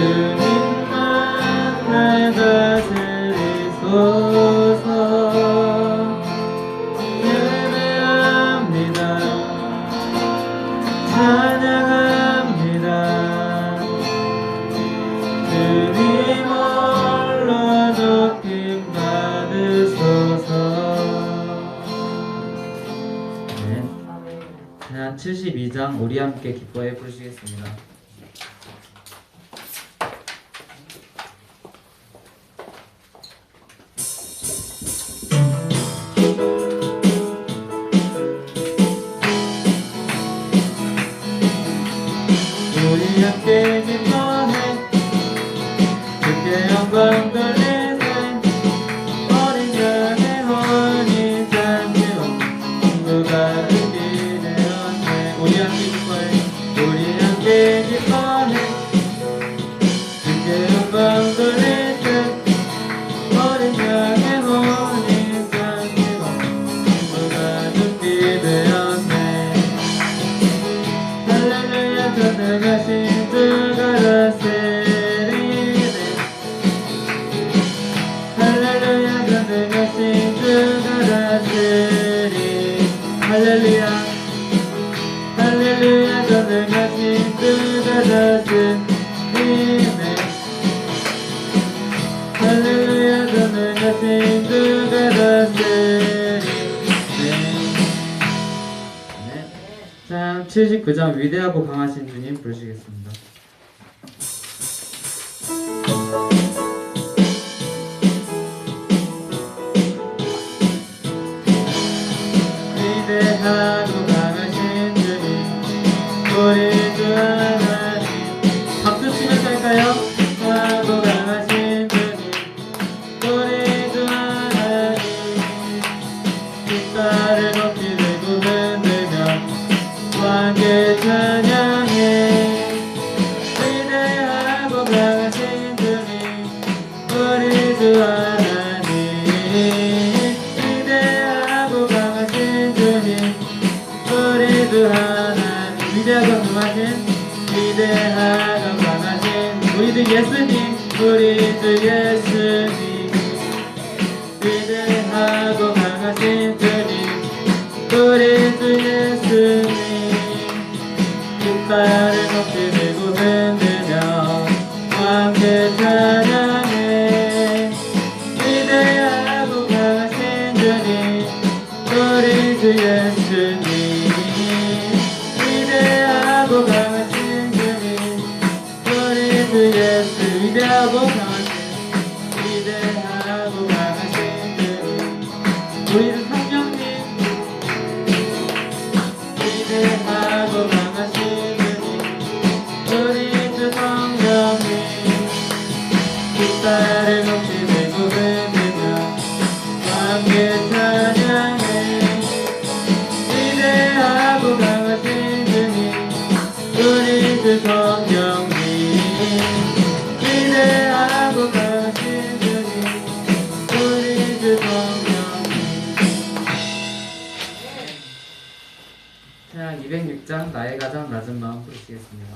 주님만 날 다스리소서. 예배합니다. 찬양합니다. 주님 홀로 높임 받으소서. 네. 찬양 72장 우리 함께 기뻐해 부르시겠습니다. 우리 함께 기뻐해 주께 영광 돌리세. 어린 양의 혼이 잠시고 친구가 은기 되었네. 우리 함께 기뻐해. 우리 함께 기뻐해 주께 영광 돌리세. 어린 양의 혼이 잠시고 친구가 은기 되었네. 할렐루야 전능하신 주가 다스리네. 할렐루야 전능하신 주가 다스리. 할렐루야 할렐루야 전능하신 주가 다스리네. 할렐루야 전능하신 주가 다스리네. 자, 79장 위대하고 강하신 주님 부르시겠습니다. 위대하고 강하신 주님 우리 주 하나님. 박수 치면서 할까요? 하고 강하신 주님 우리 주 하나님. 깃발을 높이 들고 흔들며 함께 찬양해. 위대하고 강하신 주님 우리 주 하나님. 위대하고 강하신 주님 우리 주 하나님. 위대하고 강하신 위대하고 강하신 우리 주 예수님 우리 주 예수님. 위대하고 강하신 주님 우리 주 예수님. 깃발을 높이 들고 흔들며 함께 찬양해. 위대하고 강하신 주님 우리 주 예수님. 위대하고 강하신 주님 우리 주 예수. 위대하고 강하신 위대하고 강하신 주님 우리 주 성령님. 위대하고 강하신 주님 우리 주 성령님. 깃발을 높이 들고 흔들며 함께 찬양해. 위대하고 강하신 주님 우리 주 성령님. 위대하고 강하신 주님 우리 주 성령님. 찬양 206장 나의 가장 낮은 마음 부르시겠습니다.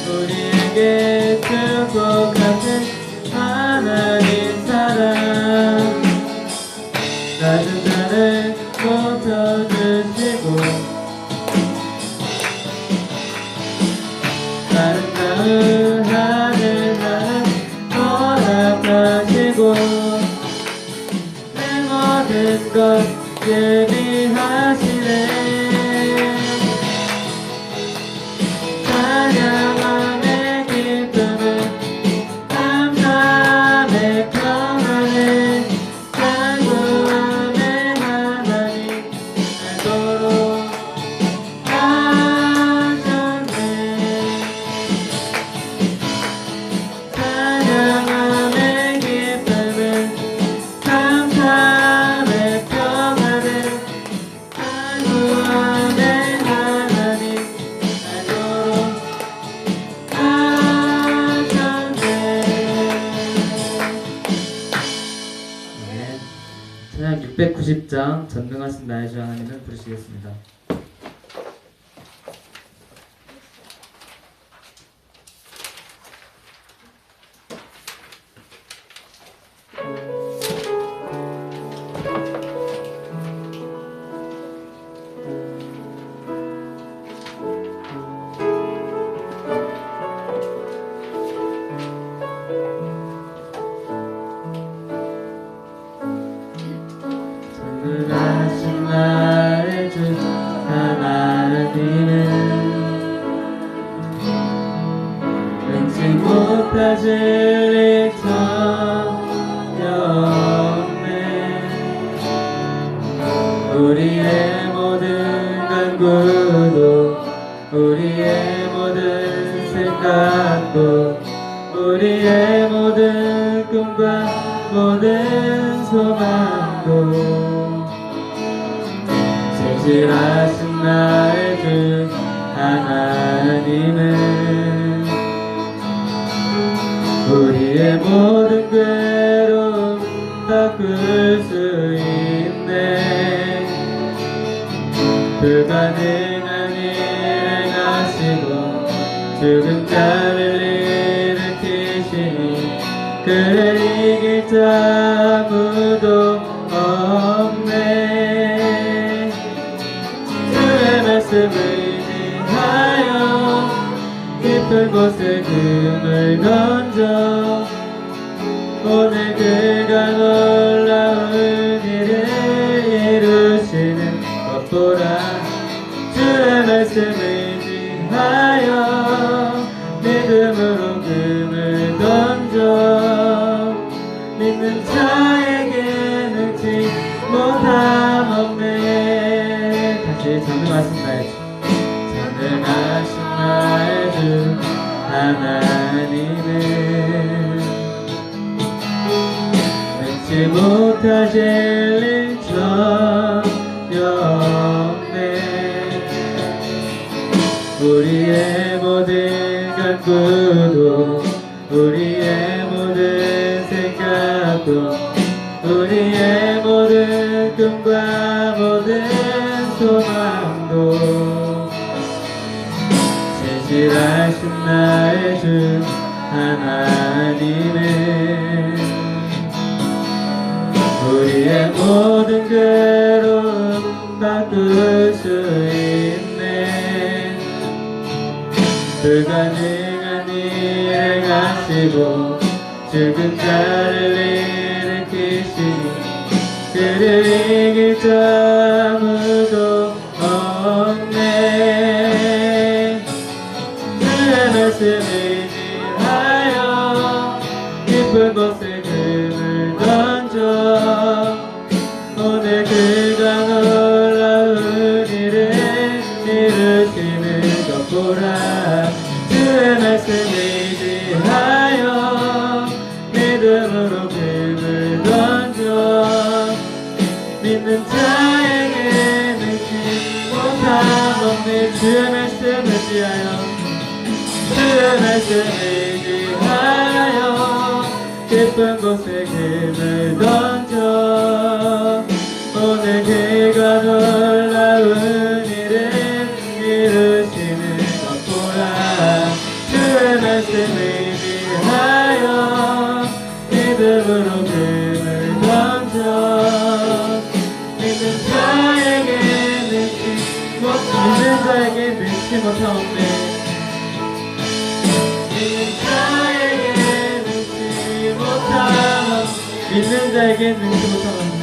우리에게 축복하신 하나님 사랑. 낮은 자를 높여주시고 아름다운 하늘나라 허락하시고 내 모든 것 예비하시네. 690장 전능하신 나의 주 하나님을 부르시겠습니다. 전능하신 나의 주 하나님은 능치 못하실 일 전혀 없네. 우리의 모든 간구도 우리의 모든 생각도 우리의 모든 꿈과 모든 소망도 진실하신 나의 주 하나님은 우리의 모든 괴로움 닦을 수 있네. 불가능한 일을 하시고 죽은 자를 일으키시니 그를 이길 자 아무도 없네. 주의 말씀을 의지하여 깊은 곳에 금을 던져 오늘 그가 놀라운 일을 이루시는 것 보라. 주의 말씀을 의지하여 믿음으로 금을 던져 믿는 자에게 능치 못함 없네. 다시 전능하신 나의 주 전능하신 나의 주 하나님은 능치 못하실 일 전혀 없네. 우리의 모든 간구도 우리의 모든 생각도 우리의 모든 꿈과 모든 소망도 진실하신 나의 주 하나님은 우리의 모든 괴로움 바꿀 수 있네. 불가능한 일을 하시고 죽은 자를 일으키시니 그를 이길 자 아무도 없네. 주의 말씀을 의지하여 깊은 곳에 금을 던져 오늘 그가 놀라운 일을 이루시는 것 보라. 주의 말씀을 의지하여 믿음으로 금을 던져 믿는 자에게 능치 못함 없네. 주의 말씀을 의지하여 주의 말씀을 의지하여 깊은 곳에 금을 던져 오늘 그가 놀라운 일을 이루시는 것 보라. 주의 말씀을 의지하여 믿음으로 금을 던져 믿는 자에게 능치 못함 없네. 믿는 자에게 능치 못함 믿는 자에게 능치 못함 없네.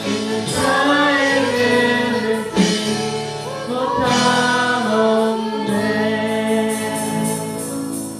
믿는 자에게 능치 못함 없네.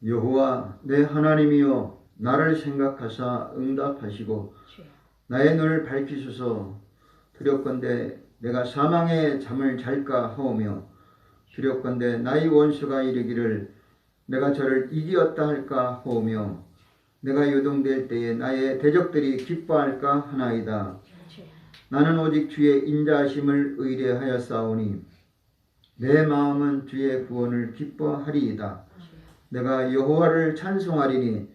여호와 내 하나님이여 나를 생각하사 응답하시고 나의 눈을 밝히소서. 두렵건대 내가 사망의 잠을 잘까 하오며 두렵건대 나의 원수가 이르기를 내가 저를 이기었다 할까 하오며 내가 요동될 때에 나의 대적들이 기뻐할까 하나이다. 나는 오직 주의 인자하심을 의뢰하였사오니 내 마음은 주의 구원을 기뻐하리이다. 내가 여호와를 찬송하리니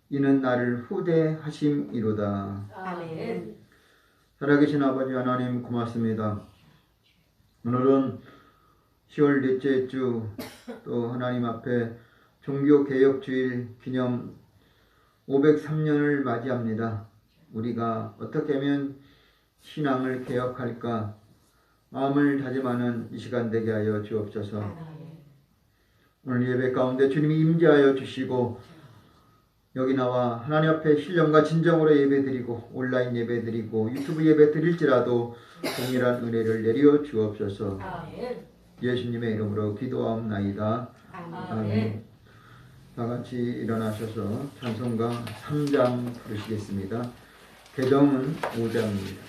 이는 나를 후대하심이로다. 아멘. 살아계신 아버지 하나님 고맙습니다. 오늘은 10월 넷째 주 또 하나님 앞에 종교개혁주일 기념 503년을 맞이합니다. 우리가 어떻게 하면 신앙을 개혁할까 마음을 다짐하는 이 시간 되게 하여 주옵소서. 오늘 예배 가운데 주님이 임재하여 주시고 여기 나와 하나님 앞에 신령과 진정으로 예배드리고 온라인 예배드리고 유튜브 예배 드릴지라도 동일한 은혜를 내려 주옵소서. 예수님의 이름으로 기도하옵나이다. 아멘. 다 같이 일어나셔서 찬송가 3장 부르시겠습니다. 개정은 5장입니다.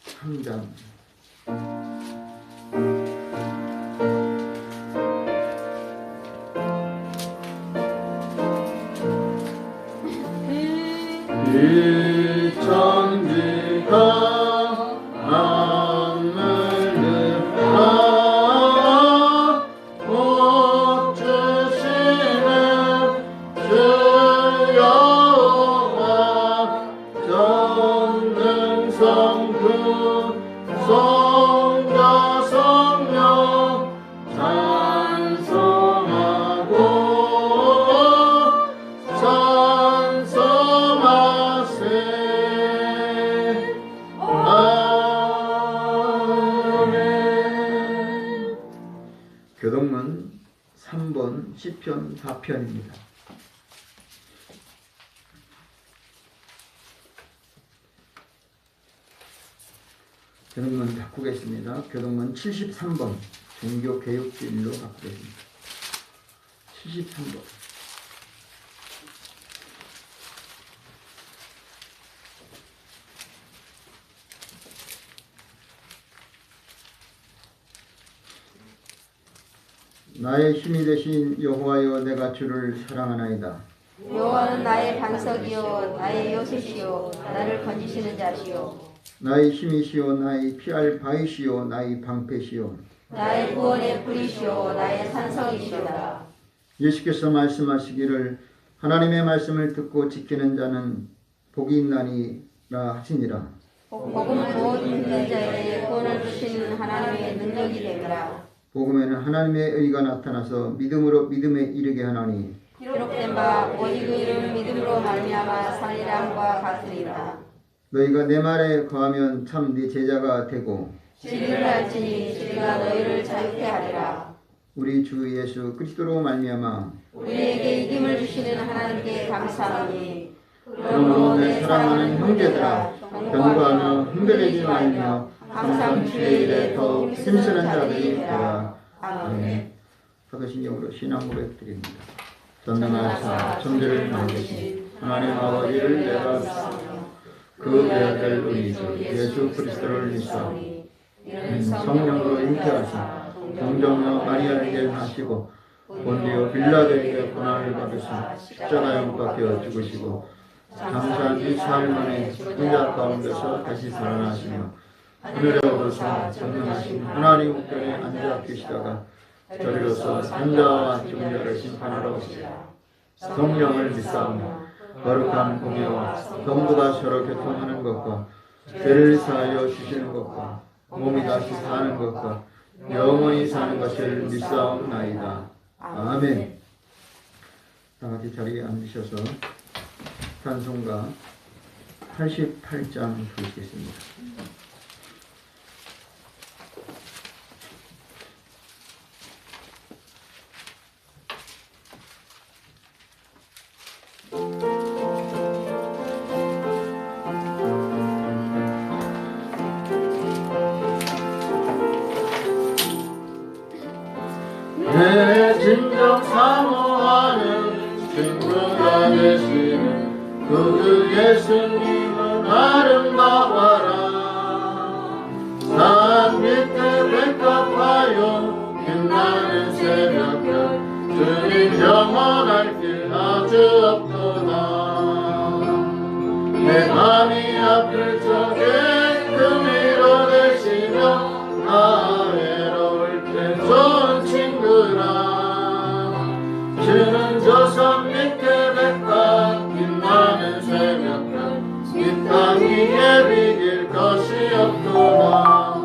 삼장 일천지가 하늘을 복 주시는 주 여호와 전능성부 성자 성령 찬송하고 찬송하세. 아멘. 교동문 3번 시편 4편입니다. 교동문 바꾸겠습니다. 교동문 73번 종교개혁주일로 바꾸겠습니다. 73번. 나의 힘이 되신 여호와여 내가 주를 사랑하나이다. 여호와는 나의 반석이요 나의 요새시요 나를 건지시는 자시요 나의 힘이시오 나의 피할 바위시오 나의 방패시오 나의 구원의 뿌리시요 나의 산성이시로다. 예수께서 말씀하시기를 하나님의 말씀을 듣고 지키는 자는 복이 있나니라 하시니라. 복음은 곧 믿는 자에게 구원을 주시는 하나님의 능력이 됨이라. 복음에는 하나님의 의가 나타나서 믿음으로 믿음에 이르게 하나니 기록된 바 오직 의를 믿음으로 말미암아 살리람과 같으리라. 너희가 내 말에 거하면 참 네 제자가 되고 진리를 알지니 진리가 너희를 자유케 하리라. 우리 주 예수 그리스도로 말미암아 우리에게 이김을 주시는 하나님께 감사하노니 그러므로 내 사랑하는 형제들아 견고하며 흔들리지 말며 항상 주의 일에 더욱 힘쓰는 자들이 되라. 아멘. 사도신 영으로 신앙 고백드립니다. 전능하사 천지를 만드신 하나님 아버지를 내가 믿사오며 그 외아들 우리 주 예수 그리스도를 믿사오니 이는 성령으로 잉태하사 동정녀 마리아에게 나시고 본디오 빌라도에게 고난을 받으사 십자가에 못 박혀 죽으시고 장사한 지 사흘 만에 죽은 자 가운데서 다시 살아나시며 하늘에 오르사 전능하신 하나님 우편에 앉아 계시다가 저리로서 산자와 죽은 자를 심판하러 오시리라. 성령을 믿사오며 거룩한 공예와 성부가 서로 교통하는 것과 죄를 사하여 주시는 것과 몸이 다시 사는 것과 영원히 사는 것을 믿사옵나이다. 아멘. 다 같이 자리에 앉으셔서 찬송가 88장 부르시겠습니다. 내 진정 사모하는 친구가 되시는 그 예수님은 아름다워라. 산 밑에 백합하여 빛나는 새벽별 주님 영원할 길 아주 없도다. 내 맘이 아플 적에 그 위로 되시며 나 외로울 때 좋은 친구라. 주는 저 산 밑에 백합 빛나는 새벽별 이 땅 위에 비길 것이 없도다.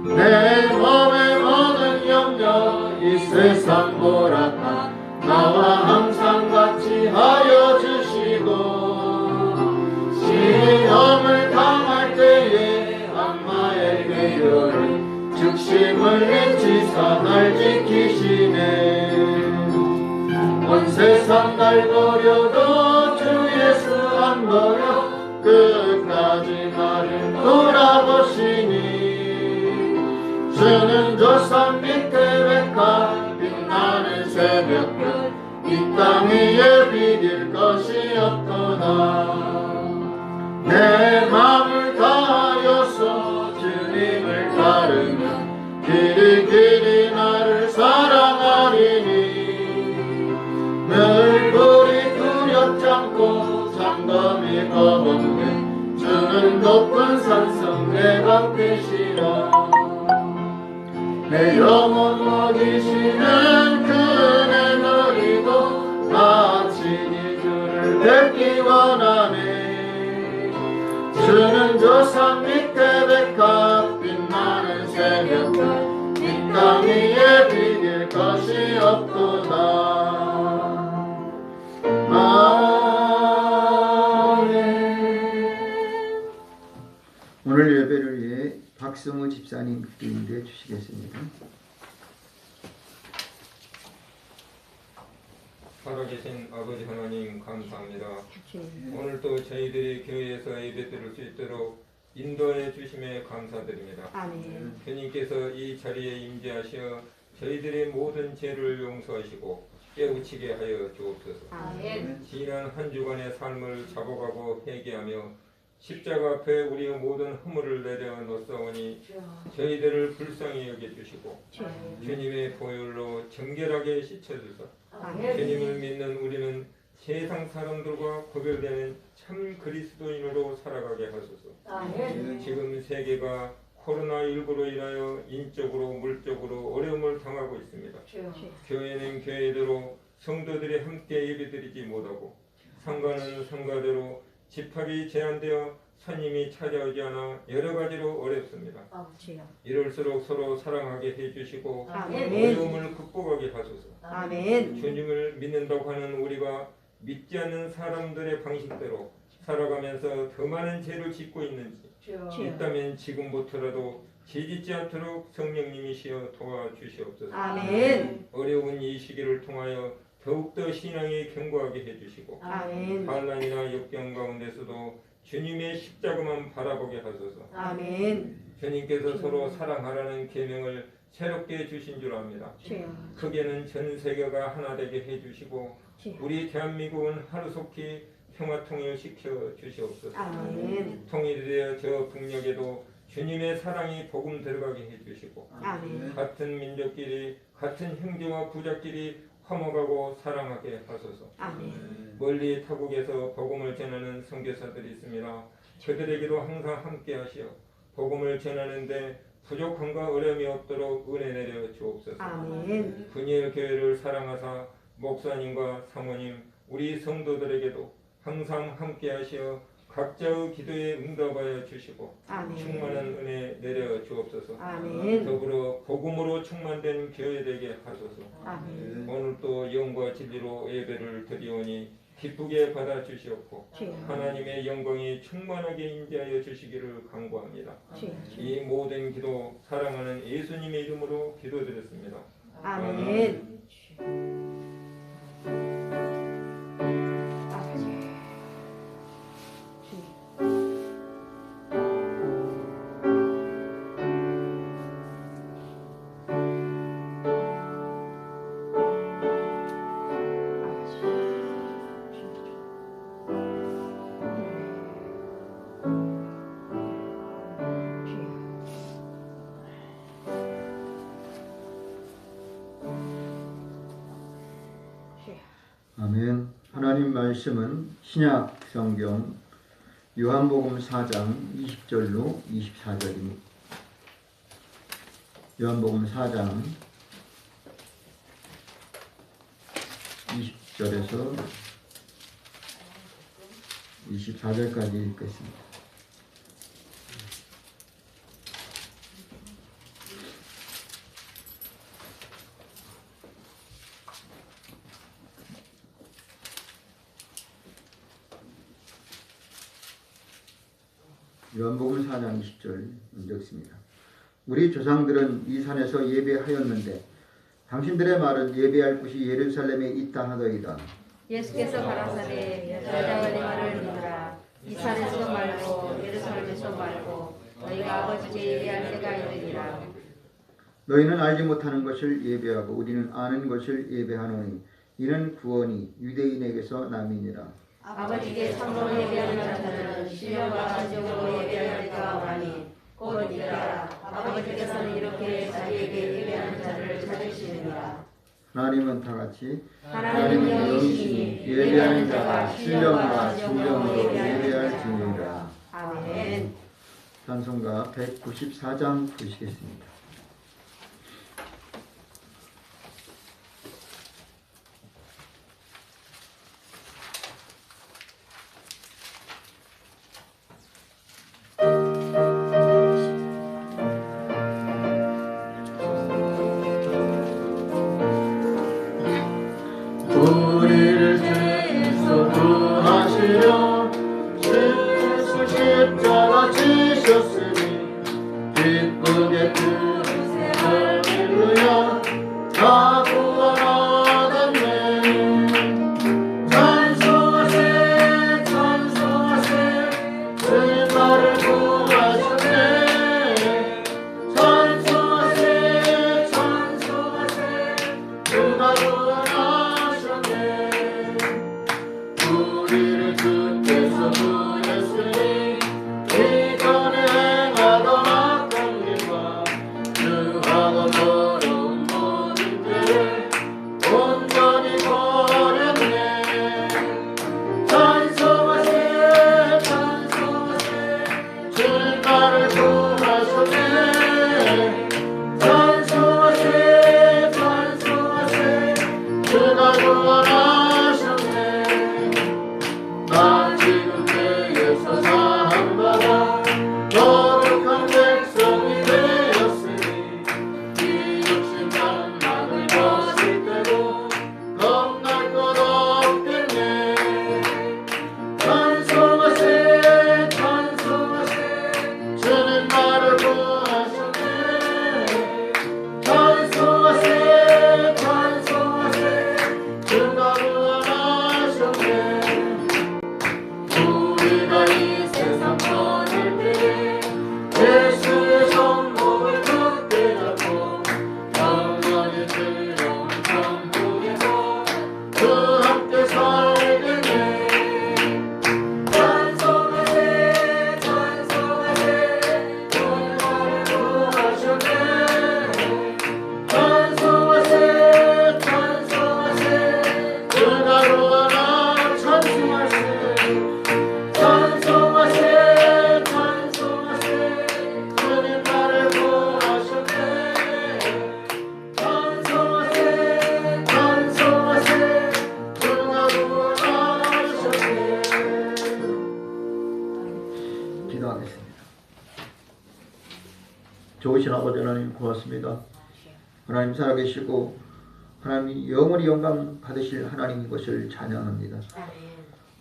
내 몸의 모든 염려 이 세상 보라다 나와 항상 같이 하여 주시고 시험을 당할 때에 악마의 괴로를 즉시 물리치사 날 지키시네. 온 세상 날 버려도 주 예수 안 버려 끝까지 나를 돌아보시니. 주는 저 산 밑에 백합 빛나는 새벽별 이 땅 위에 비길 것이 없도다. 내 맘을 다하여서 주님을 따르면 길이 길이 나를 사랑하리니. 늘 불이 두렵지 않고 장검이 겁없는 주는 높은 산성 내 방패시라. 내 영혼 먹이시는 그 은혜 누리고 나 친히 주를 뵙기 원하네. 주는 저 산 밑에 백합 빛나는 새벽별 이 땅 위에 비길 것이 없도다. 아멘. 오늘 예배를 위해 박성우 집사님 기도해 주시겠습니다. 살아계신 아버지 하나님 감사합니다. 오늘도 저희들이 교회에서 예배 드릴 수 있도록 인도해 주심에 감사드립니다. 아멘. 주님께서 이 자리에 임재하시어 저희들의 모든 죄를 용서하시고 깨우치게 하여 주옵소서. 아멘. 지난 한 주간의 삶을 잡아가고 회개하며 십자가 앞에 우리의 모든 허물을 내려놓사오니 저희들을 불쌍히 여겨주시고 주님의 보혈로 정결하게 씻어주사 주님을 믿는 우리는 세상 사람들과 구별되는 참 그리스도인으로 살아가게 하소서. 지금 세계가 코로나19로 인하여 인적으로 물적으로 어려움을 당하고 있습니다. 교회는 교회대로 성도들이 함께 예배드리지 못하고 상가는 상가대로 집합이 제한되어 손님이 찾아오지 않아 여러 가지로 어렵습니다. 이럴수록 서로 사랑하게 해주시고 어려움을 극복하게 하소서. 아멘. 주님을 믿는다고 하는 우리가 믿지 않는 사람들의 방식대로 살아가면서 더 많은 죄를 짓고 있는지 있다면 지금부터라도 죄짓지 않도록 성령님이시여 도와주시옵소서. 아멘. 어려운 이 시기를 통하여 더욱더 신앙이 견고하게 해주시고 아멘. 환난이나 역경 가운데서도 주님의 십자가만 바라보게 하소서. 아멘. 주님께서 서로 사랑하라는 계명을 새롭게 주신 줄 압니다. 크게는 전 세계가 하나 되게 해주시고 우리 대한민국은 하루속히 평화 통일시켜 주시옵소서. 아멘. 통일이 되어 저 북녘에도 주님의 사랑이 복음 들어가게 해주시고 아멘. 같은 민족끼리 같은 형제와 부자끼리 화목하고 사랑하게 하소서. 아멘. 멀리 타국에서 복음을 전하는 선교사들이 있습니다. 그들에게도 항상 함께 하시어 복음을 전하는데 부족함과 어려움이 없도록 은혜 내려 주옵소서. 아멘. 분일 교회를 사랑하사 목사님과 사모님 우리 성도들에게도 항상 함께 하시어 각자의 기도에 응답하여 주시고 아멘. 충만한 은혜 내려 주옵소서. 아멘. 더불어 복음으로 충만된 교회 되게 하소서. 아멘. 오늘 또 영과 진리로 예배를 드리오니 기쁘게 받아 주시옵고 하나님의 영광이 충만하게 임재하여 주시기를 간구합니다. 이 모든 기도 사랑하는 예수님의 이름으로 기도드렸습니다. 아멘. 아멘. 하나님 말씀은 신약 성경 요한복음 4장 20절로 24절입니다. 요한복음 4장 20절에서 24절까지 읽겠습니다. 요한복음 4장 20절 먼저 읽습니다. 우리 조상들은 이 산에서 예배하였는데 당신들의 말은 예배할 곳이 예루살렘에 있다 하더이다. 예수께서 가라사대 여자가 내 말을 듣노라. 이 산에서 말고 예루살렘에서 말고 너희가 아버지께 예배할 때가 이르리라. 너희는 알지 못하는 것을 예배하고 우리는 아는 것을 예배하노니 이는 구원이 유대인에게서 남이니라. 아버지께 참으로 예배하는 자들은 신령과 진정으로 예배할 때가 오나니 곧 이르라. 아버지께서는 이렇게 자기에게 예배하는 자를 찾으시느니라. 하나님은 다 같이 하나님은 영이시니 예배하는 자가 신령과 진정으로 예배할지니라. 아멘. 찬송가 194장 부르시겠습니다. 우리를 죄에서 구하시려 예수 십자가 지셨으니 기쁘게 부르세 할렐루야. 다 구원하셨네. 찬송하세 찬송하세 주의 나를 구하셨네. 찬송하세 찬송하세 주가 구원하셨네. 우리를 주께서 구했으니 이전에 행하던 악한 일과 주하고 더러운 모든 죄를 온전히 버렸네. 찬송하세 찬송하세 주는 나를 구하셨네. 찬송하세 찬송하세 주가 구원하셨네. 나 지금 죄에서 사함받아 거룩한 백성이 되었으니 이 육신 장막을 벗을 때도 겁날 것 없겠네. 찬송하세 찬송하세 주는 나를 구하셨네. 찬송하세 찬송하세 주가 구원하셨네. 우리가 이 세상 떠날 때 예수의 손목을 굳게 잡고 영원히 즐거운 천국에서 그 함께 살겠네. 찬송하세 찬송하세 주는 나를 구하셨네. 찬송하세 찬송하세 주가 구원하 찬송하세 찬송하세 찬송하세 주님 나를 구하셨네. 찬송하세 찬송하세 주가 구원하셨네. 기도하겠습니다. 좋으신 아버지 하나님 고맙습니다. 하나님 살아계시고 하나님 영원히 영광 받으실 하나님인 것을 찬양합니다.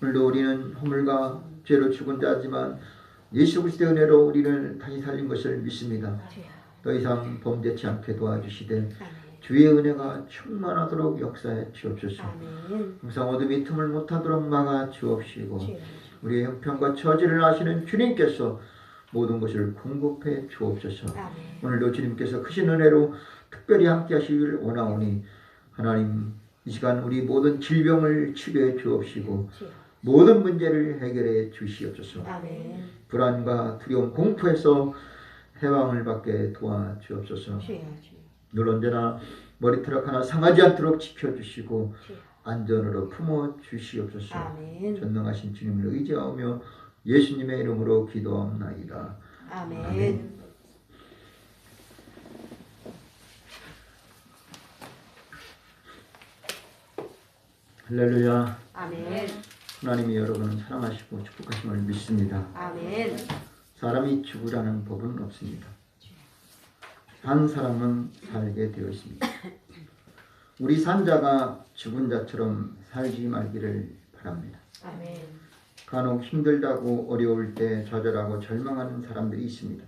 오늘도 우리는 허물과 죄로 죽은 자지만 예수 그리스도의 은혜로 우리를 다시 살린 것을 믿습니다. 더 이상 범죄치 않게 도와주시되 주의 은혜가 충만하도록 역사해 주옵소서. 항상 어둠이 틈을 못하도록 막아 주옵시고 우리의 형편과 처지를 아시는 주님께서 모든 것을 공급해 주옵소서. 오늘도 주님께서 크신 은혜로 특별히 함께 하시길 원하오니 하나님 이 시간 우리 모든 질병을 치료해 주옵시고 모든 문제를 해결해 주시옵소서. 불안과 두려움 공포에서 해방을 받게 도와주옵소서. 늘 언제나 머리털 하나 상하지 않도록 지켜주시고 안전으로 품어 주시옵소서. 아멘. 전능하신 주님을 의지하며 예수님의 이름으로 기도합나이다. 아멘. 할렐루야. 아멘. 하나님이 여러분을 사랑하시고 축복하심을 믿습니다. 아멘. 사람이 죽으라는 법은 없습니다. 산 사람은 살게 되어 있습니다. 우리 산자가 죽은 자처럼 살지 말기를 바랍니다. 아멘. 간혹 힘들다고 어려울 때 좌절하고 절망하는 사람들이 있습니다.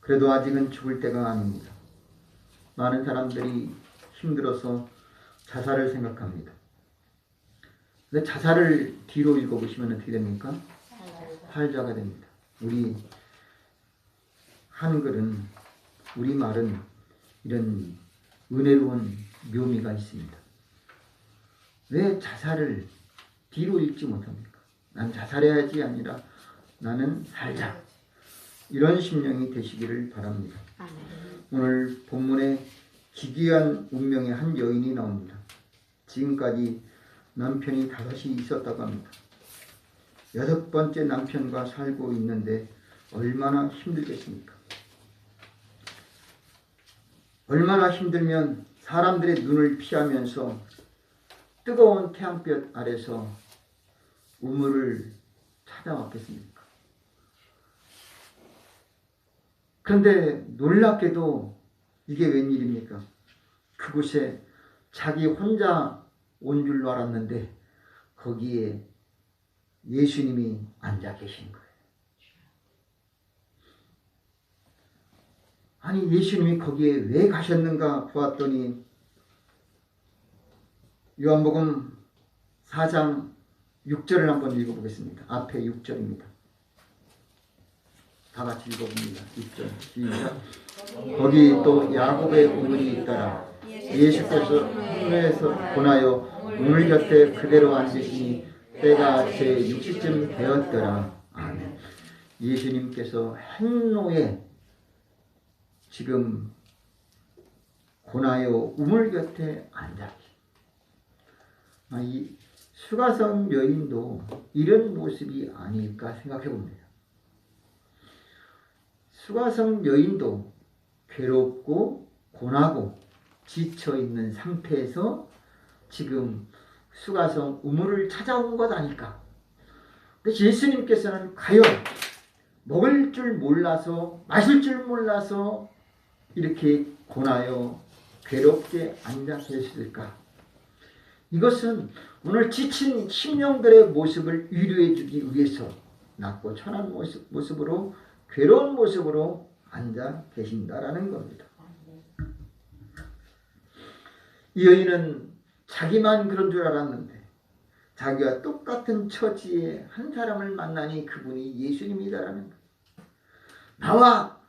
그래도 아직은 죽을 때가 아닙니다. 많은 사람들이 힘들어서 자살을 생각합니다. 근데 자살을 뒤로 읽어보시면 어떻게 됩니까? 살자가 됩니다. 우리 한글은, 우리말은 이런 은혜로운 묘미가 있습니다. 왜 자살을 뒤로 읽지 못합니까? 난 자살해야지 아니라 나는 살자. 이런 심령이 되시기를 바랍니다. 아멘. 오늘 본문에 기괴한 운명의 한 여인이 나옵니다. 지금까지 남편이 5이 있었다고 합니다. 6번째 남편과 살고 있는데 얼마나 힘들겠습니까? 얼마나 힘들면 사람들의 눈을 피하면서 뜨거운 태양볕 아래서 우물을 찾아왔겠습니까? 그런데 놀랍게도 이게 웬일입니까? 그곳에 자기 혼자 온 줄로 알았는데 거기에 예수님이 앉아 계신 거예요. 아니, 예수님이 거기에 왜 가셨는가 보았더니 요한복음 4장 6절을 한번 읽어보겠습니다. 앞에 6절입니다. 다 같이 읽어봅니다. 6절 시작. 거기 또 야곱의 우물이 있더라. 예수께서 하늘에서 보나요 우물 곁에 그대로 앉으시니 때가 제 6시쯤 되었더라. 아멘. 예수님께서 행로에 지금 고나요 우물 곁에 앉아 계십니다. 이 수가성 여인도 이런 모습이 아닐까 생각해 봅니다. 수가성 여인도 괴롭고 고나고 지쳐있는 상태에서 지금 수가성 우물을 찾아온 것 아닐까. 근데 예수님께서는 과연 먹을 줄 몰라서 마실 줄 몰라서 이렇게 고나요 괴롭게 앉아 계실까? 이것은 오늘 지친 심령들의 모습을 위로해 주기 위해서 낮고 천한 모습으로 괴로운 모습으로 앉아 계신다라는 겁니다. 이 여인은 자기만 그런 줄 알았는데 자기와 똑같은 처지의 한 사람을 만나니 그분이 예수님이다라는 거예요. 나와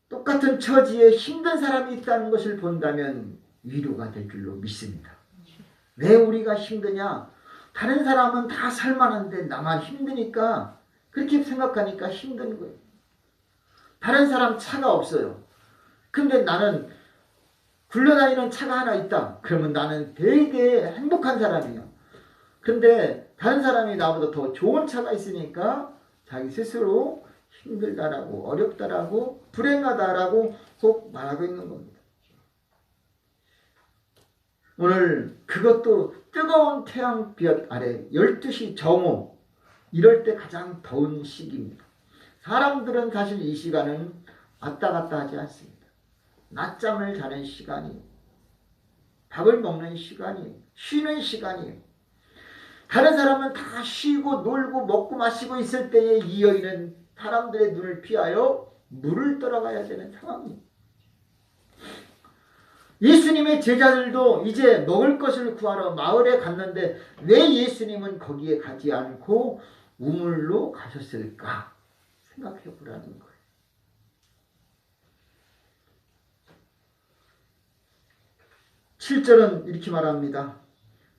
똑같은 처지에 힘든 사람이 있다는 것을 본다면 위로가 될 줄로 믿습니다. 왜 우리가 힘드냐? 다른 사람은 다 살만한데 나만 힘드니까 그렇게 생각하니까 힘든 거예요. 다른 사람 차가 없어요. 근데 나는 굴러다니는 차가 하나 있다. 그러면 나는 되게 행복한 사람이에요. 근데 다른 사람이 나보다 더 좋은 차가 있으니까 자기 스스로 힘들다라고 어렵다라고 불행하다라고 꼭 말하고 있는 겁니다. 오늘 그것도 뜨거운 태양볕 아래 12시 정오 이럴 때 가장 더운 시기입니다. 사람들은 사실 이 시간은 왔다 갔다 하지 않습니다. 낮잠을 자는 시간이에요. 밥을 먹는 시간이에요. 쉬는 시간이에요. 다른 사람은 다 쉬고 놀고 먹고 마시고 있을 때에 이 여인은 사람들의 눈을 피하여 물을 떠나가야 되는 상황입니다. 예수님의 제자들도 이제 먹을 것을 구하러 마을에 갔는데 왜 예수님은 거기에 가지 않고 우물로 가셨을까 생각해 보라는 거예요. (7절은) 이렇게 말합니다.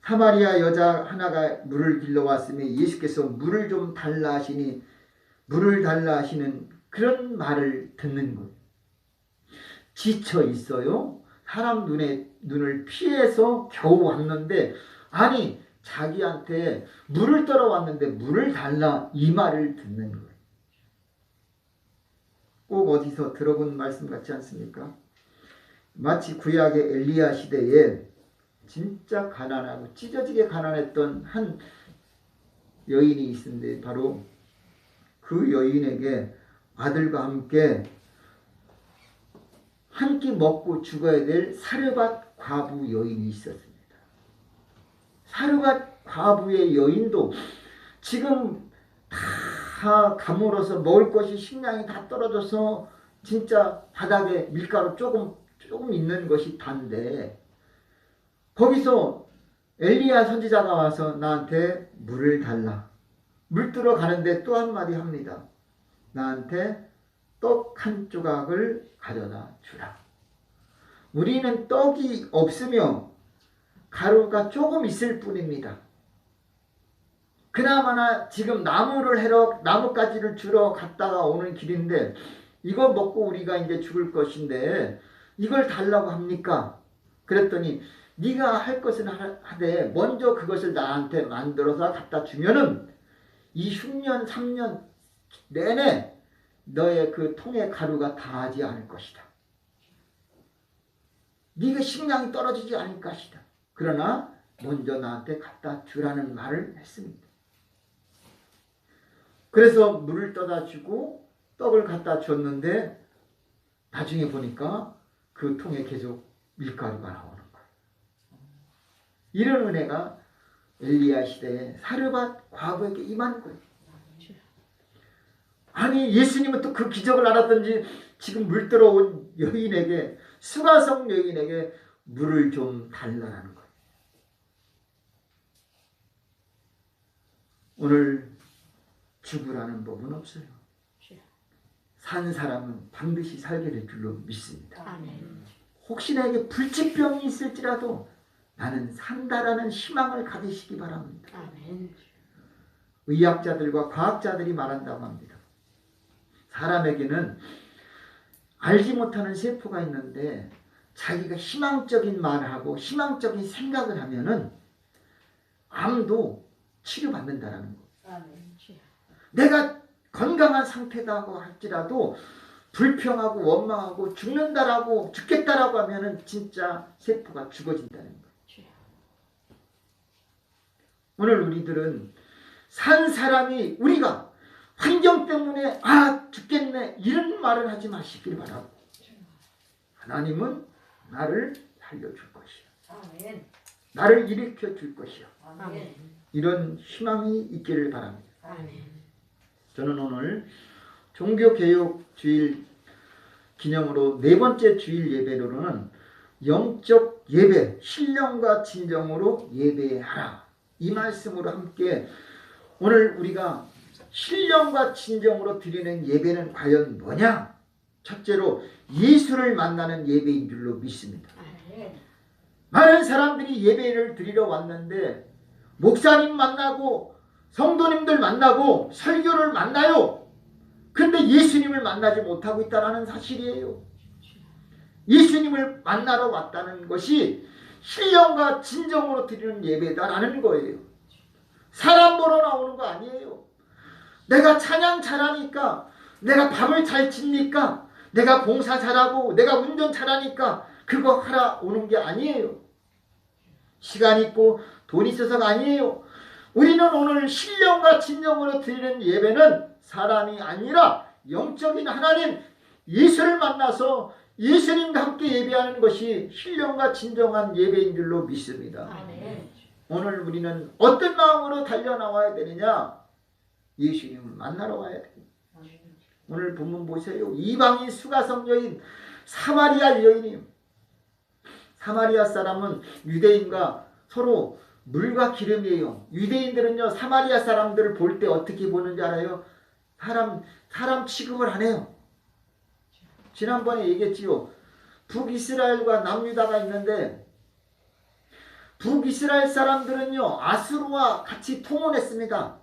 사마리아 여자 하나가 물을 길러왔으며 예수께서 물을 좀 달라 하시니 물을 달라 하시는 그런 말을 듣는 거예요. 지쳐 있어요. 사람 눈을 피해서 겨우 왔는데 아니 자기한테 물을 떨어왔는데 물을 달라 이 말을 듣는 거예요. 꼭 어디서 들어본 말씀 같지 않습니까? 마치 구약의 엘리야 시대에 진짜 가난하고 찢어지게 가난했던 한 여인이 있는데 바로 그 여인에게 아들과 함께 한 끼 먹고 죽어야 될 사르밧 과부 여인이 있었습니다. 사르밧 과부의 여인도 지금 다 가물어서 먹을 것이 식량이 다 떨어져서 진짜 바닥에 밀가루 조금 있는 것이 단데 거기서 엘리야 선지자가 와서 나한테 물을 달라. 물 뜨러 가는데 또 한마디 합니다. 나한테 떡 한 조각을 가져다 주라. 우리는 떡이 없으며 가루가 조금 있을 뿐입니다. 그나마나 지금 나뭇가지를 주러 갔다가 오는 길인데 이거 먹고 우리가 이제 죽을 것인데 이걸 달라고 합니까? 그랬더니 네가 할 것은 하되 먼저 그것을 나한테 만들어서 갖다 주면은 이 흉년 3년 내내 너의 그 통의 가루가 다하지 않을 것이다. 네가 식량이 떨어지지 않을 것이다. 그러나 먼저 나한테 갖다 주라는 말을 했습니다. 그래서 물을 떠다 주고 떡을 갖다 줬는데 나중에 보니까 그 통에 계속 밀가루가 나오는 거예요. 이런 은혜가 엘리야 시대에 사르밧 과부에게 임한 거예요. 아니 예수님은 또 그 기적을 알았던지 지금 물 들어온 여인에게 수가성 여인에게 물을 좀 달라는 거예요. 오늘 죽으라는 법은 없어요. 산 사람은 반드시 살게 될 줄로 믿습니다. 아멘. 혹시 나에게 불치병이 있을지라도 나는 산다라는 희망을 가지시기 바랍니다. 아멘. 의학자들과 과학자들이 말한다고 합니다. 사람에게는 알지 못하는 세포가 있는데 자기가 희망적인 말을 하고 희망적인 생각을 하면은 암도 치료받는다라는 거예요. 아멘. 내가 건강한 상태다고 할지라도 불평하고 원망하고 죽겠다라고 하면은 진짜 세포가 죽어진다는 거예요. 오늘 우리들은 산 사람이 우리가 환경 때문에 죽겠네 이런 말을 하지 마시길 바라고 하나님은 나를 살려줄 것이야. 아멘. 나를 일으켜 줄 것이야. 아멘. 이런 희망이 있기를 바랍니다. 아멘. 저는 오늘 종교개혁주일 기념으로 네 번째 주일 예배로는 영적 예배, 신령과 진정으로 예배하라 이 말씀으로 함께 오늘 우리가 신령과 진정으로 드리는 예배는 과연 뭐냐? 첫째로 예수를 만나는 예배인 줄로 믿습니다. 많은 사람들이 예배를 드리러 왔는데 목사님 만나고 성도님들 만나고 설교를 만나요. 근데 예수님을 만나지 못하고 있다는 사실이에요. 예수님을 만나러 왔다는 것이 신령과 진정으로 드리는 예배다라는 거예요. 사람 보러 나오는 거 아니에요. 내가 찬양 잘하니까, 내가 밥을 잘 짓니까, 내가 봉사 잘하고, 내가 운전 잘하니까 그거 하러 오는 게 아니에요. 시간 있고 돈 있어서가 아니에요. 우리는 오늘 신령과 진정으로 드리는 예배는 사람이 아니라 영적인 하나님 예수를 만나서 예수님과 함께 예배하는 것이 신령과 진정한 예배인 줄로 믿습니다. 아멘. 오늘 우리는 어떤 마음으로 달려나와야 되느냐? 예수님을 만나러 와야 됩니다. 오늘 본문 보세요. 이방인 수가성 여인 사마리아 여인이 사마리아 사람은 유대인과 서로 물과 기름이에요. 유대인들은요 사마리아 사람들을 볼 때 어떻게 보는지 알아요? 사람 취급을 안 해요. 지난번에 얘기했지요. 북이스라엘과 남유다가 있는데 북이스라엘 사람들은요 아수르와 같이 통혼했습니다.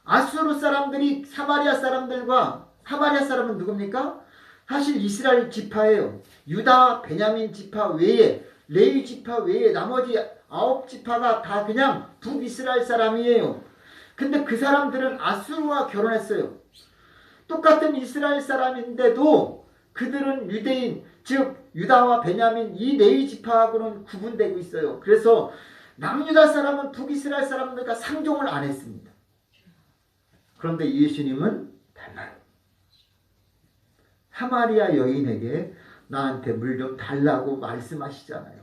아수르 사람들이 사마리아 사람은 누굽니까? 사실 이스라엘 지파예요. 유다 베냐민 지파 외에 레위 지파 외에 나머지 9지파가 다 그냥 북이스라엘 사람이에요. 근데 그 사람들은 아수르와 결혼했어요. 똑같은 이스라엘 사람인데도 그들은 유대인, 즉 유다와 베냐민 이 네 지파하고는 구분되고 있어요. 그래서 남유다 사람은 북이스라엘 사람들과 상종을 안 했습니다. 그런데 예수님은 달라요. 사마리아 여인에게 나한테 물 좀 달라고 말씀하시잖아요.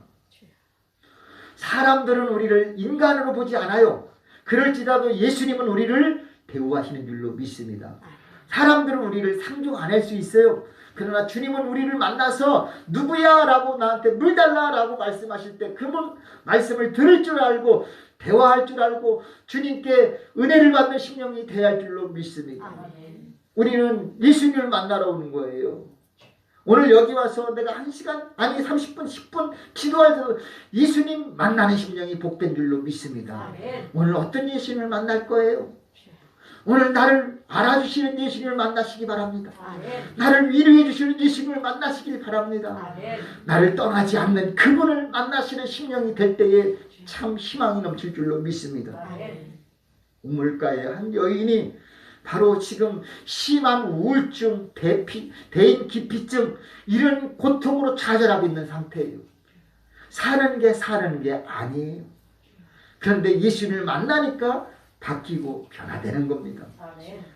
사람들은 우리를 인간으로 보지 않아요. 그럴지라도 예수님은 우리를 대우하시는 줄로 믿습니다. 사람들은 우리를 상종 안 할 수 있어요. 그러나 주님은 우리를 만나서 누구야? 라고 나한테 물 달라 라고 말씀하실 때 그 말씀을 들을 줄 알고 대화할 줄 알고 주님께 은혜를 받는 심령이 돼야 할 줄로 믿습니다. 우리는 예수님을 만나러 오는 거예요. 오늘 여기 와서 내가 1시간 아니 30분 10분 기도할 때도 예수님 만나는 심령이 복된 줄로 믿습니다. 오늘 어떤 예수님을 만날 거예요? 오늘 나를 알아주시는 예수님을 만나시기 바랍니다. 나를 위로해 주시는 예수님을 만나시길 바랍니다. 나를 떠나지 않는 그분을 만나시는 심령이 될 때에 참 희망이 넘칠 줄로 믿습니다. 우물가에 한 여인이 바로 지금 심한 우울증, 대인 기피증 이런 고통으로 좌절하고 있는 상태예요. 사는 게 아니에요. 그런데 예수님을 만나니까 바뀌고 변화되는 겁니다.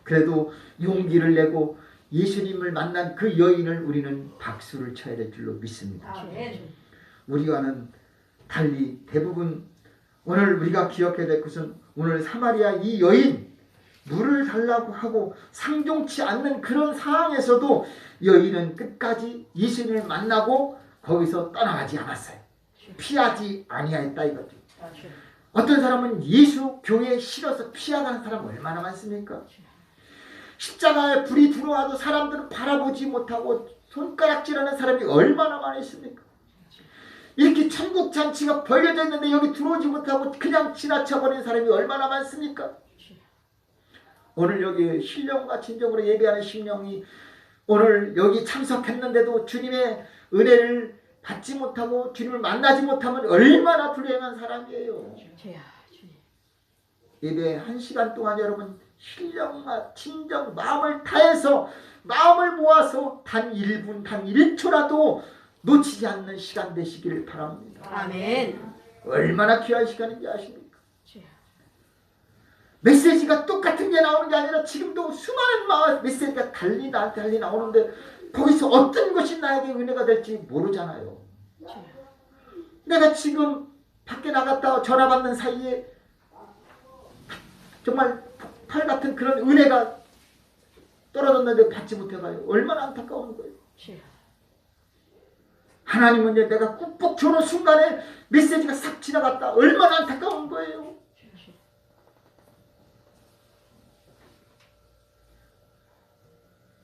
그래도 용기를 내고 예수님을 만난 그 여인을 우리는 박수를 쳐야 될 줄로 믿습니다. 우리와는 달리 대부분 오늘 우리가 기억해야 될 것은 오늘 사마리아 이 여인 물을 달라고 하고 상종치 않는 그런 상황에서도 여인은 끝까지 예수님을 만나고 거기서 떠나가지 않았어요. 피하지 아니하였다 이거죠. 어떤 사람은 예수 교회에 싫어서 피해가는 사람 얼마나 많습니까? 십자가에 불이 들어와도 사람들은 바라보지 못하고 손가락질하는 사람이 얼마나 많이 있습니까? 이렇게 천국 잔치가 벌려져 있는데 여기 들어오지 못하고 그냥 지나쳐버리는 사람이 얼마나 많습니까? 오늘 여기 신령과 진정으로 예배하는 심령이 오늘 여기 참석했는데도 주님의 은혜를 받지 못하고 주님을 만나지 못하면 얼마나 불행한 사람이에요. 예배 1시간 동안 여러분 신령과 진정 마음을 다해서 마음을 모아서 단 1분 단 1초라도 놓치지 않는 시간 되시기를 바랍니다. 아멘. 얼마나 귀한 시간인지 아십니까? 메시지가 똑같은 게 나오는 게 아니라 지금도 수많은 메시지가 달리 나오는데 거기서 어떤 것이 나에게 은혜가 될지 모르잖아요. 내가 지금 밖에 나갔다 전화 받는 사이에 정말 폭발 같은 그런 은혜가 떨어졌는데 받지 못해가요. 얼마나 안타까운 거예요. 하나님은 내가 꾹꾹 조는 순간에 메시지가 싹 지나갔다. 얼마나 안타까운 거예요.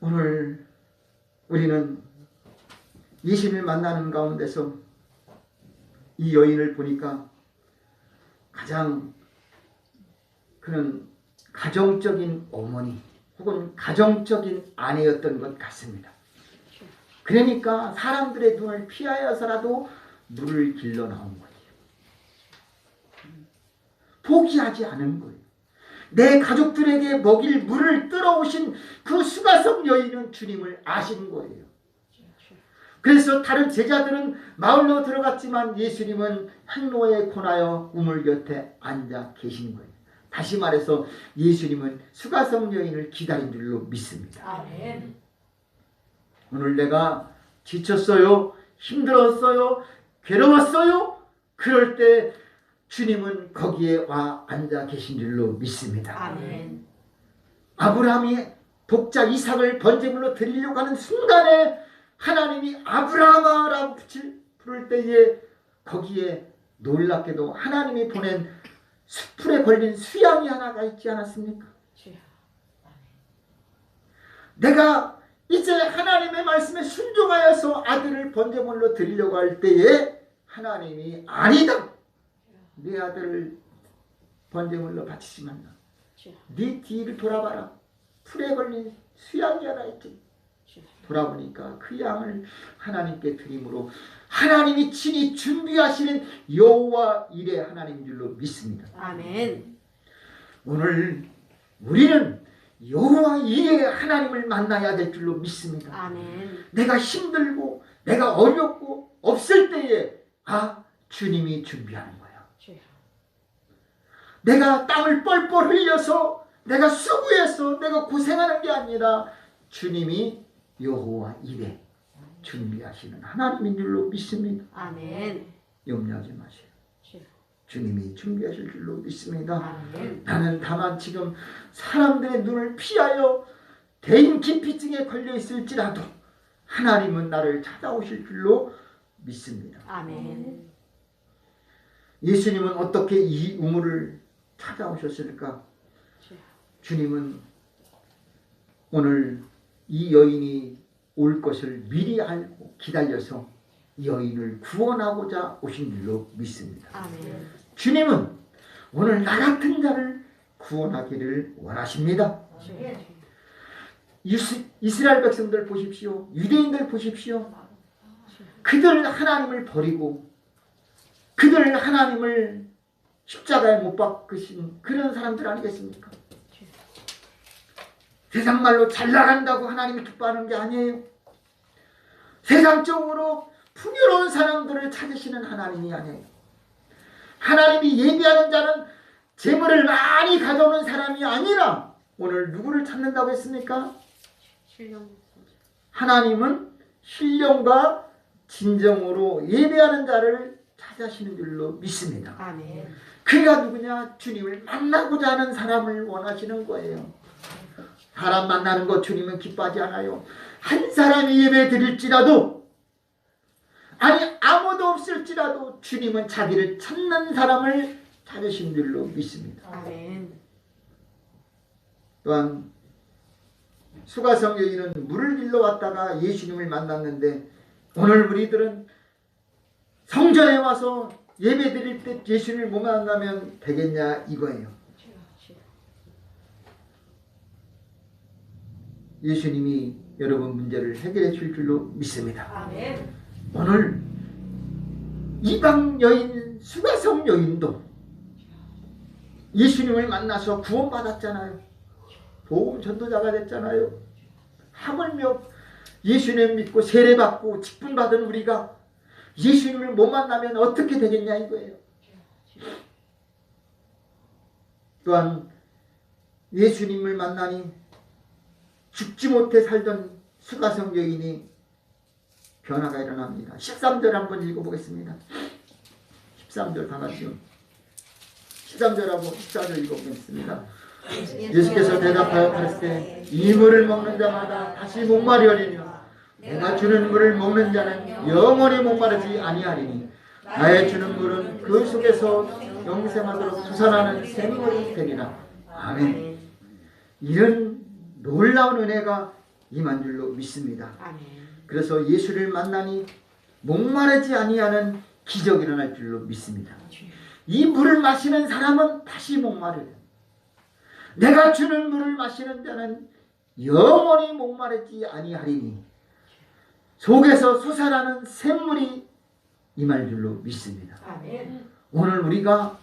오늘 우리는 예수님을 만나는 가운데서 이 여인을 보니까 가장 그는 가정적인 어머니 혹은 가정적인 아내였던 것 같습니다. 그러니까 사람들의 눈을 피하여서라도 물을 길러 나온 거예요. 포기하지 않은 거예요. 내 가족들에게 먹일 물을 끌어오신 그 수가성 여인은 주님을 아신 거예요. 그래서 다른 제자들은 마을로 들어갔지만 예수님은 항로에 권하여 우물 곁에 앉아 계신 거예요. 다시 말해서 예수님은 수가성 여인을 기다린 줄로 믿습니다. 아멘. 오늘 내가 지쳤어요, 힘들었어요, 괴로웠어요. 그럴 때 주님은 거기에 와 앉아 계신 줄로 믿습니다. 아멘. 아브라함이 독자 이삭을 번제물로 드리려고 하는 순간에 하나님이 아브라함아라고 부를 때에 거기에 놀랍게도 하나님이 보낸 숯불에 걸린 수양이 하나가 있지 않았습니까? 내가 이제 하나님의 말씀에 순종하여서 아들을 번제물로 드리려고 할 때에 하나님이 아니다. 네 아들을 번제물로 바치지 말라. 네 뒤를 돌아봐라. 풀에 걸린 수양이 하나 있지. 돌아보니까 그 양을 하나님께 드림으로 하나님이 친히 준비하시는 여호와 일의 하나님인 줄로 믿습니다. 아멘. 오늘 우리는 여호와 일의 하나님을 만나야 될 줄로 믿습니다. 아멘. 내가 힘들고 내가 어렵고 없을 때에 주님이 준비하는 거야. 내가 땀을 뻘뻘 흘려서 내가 수고해서 내가 고생하는 게 아니라 주님이 여호와 일에 준비하시는 하나님인 줄로 믿습니다. 아멘. 염려하지 마세요. 주님이 준비하실 줄로 믿습니다. 아멘. 나는 다만 지금 사람들의 눈을 피하여 대인기피증에 걸려 있을지라도 하나님은 나를 찾아오실 줄로 믿습니다. 아멘. 예수님은 어떻게 이 우물을 찾아오셨을까? 주님은 오늘 이 여인이 올 것을 미리 알고 기다려서 여인을 구원하고자 오신 줄로 믿습니다. 아멘. 주님은 오늘 나 같은 자를 구원하기를 원하십니다. 이스라엘 백성들 보십시오. 유대인들 보십시오. 그들 하나님을 버리고 그들 하나님을 십자가에 못 박으신 그런 사람들 아니겠습니까? 세상 말로 잘 나간다고 하나님이 기뻐하는 게 아니에요. 세상적으로 풍요로운 사람들을 찾으시는 하나님이 아니에요. 하나님이 예비하는 자는 재물을 많이 가져오는 사람이 아니라 오늘 누구를 찾는다고 했습니까? 하나님은 신령과 진정으로 예배하는 자를 찾으시는 줄로 믿습니다. 아멘. 그가 누구냐? 주님을 만나고자 하는 사람을 원하시는 거예요. 사람 만나는 것 주님은 기뻐하지 않아요. 한 사람이 예배 드릴지라도 아니 아무도 없을지라도 주님은 자기를 찾는 사람을 찾으신 줄로 믿습니다. 아멘. 또한 수가성 여인은 물을 빌러 왔다가 예수님을 만났는데 오늘 우리들은 성전에 와서 예배 드릴 때 예수님을 못 만나면 되겠냐 이거예요. 예수님이 여러분 문제를 해결해 줄 줄로 믿습니다. 아멘. 오늘 이방 여인 수가성 여인도 예수님을 만나서 구원받았잖아요. 복음 전도자가 됐잖아요. 하물며 예수님 믿고 세례받고 직분받은 우리가 예수님을 못 만나면 어떻게 되겠냐 이거예요. 또한 예수님을 만나니 죽지 못해 살던 수가성 여인이 변화가 일어납니다. 13절 한번 읽어보겠습니다. 13절 다 같이요. 13절하고 14절 읽어보겠습니다. 예수께서 대답하여 가르치되 이 물을 먹는 자마다 다시 목마르리니와 내가 주는 물을 먹는 자는 영원히 목마르지 아니하리니 나의 주는 물은 그 속에서 영생하도록 솟아나는 생물이 되리라. 아멘. 이런 놀라운 은혜가 임한 줄로 믿습니다. 아멘. 그래서 예수를 만나니 목마르지 아니하는 기적이 일어날 줄로 믿습니다. 이 물을 마시는 사람은 다시 목마르요. 내가 주는 물을 마시는 자는 영원히 목마르지 아니하리니 속에서 솟아나는 샘물이 임할 줄로 믿습니다. 아멘. 오늘 우리가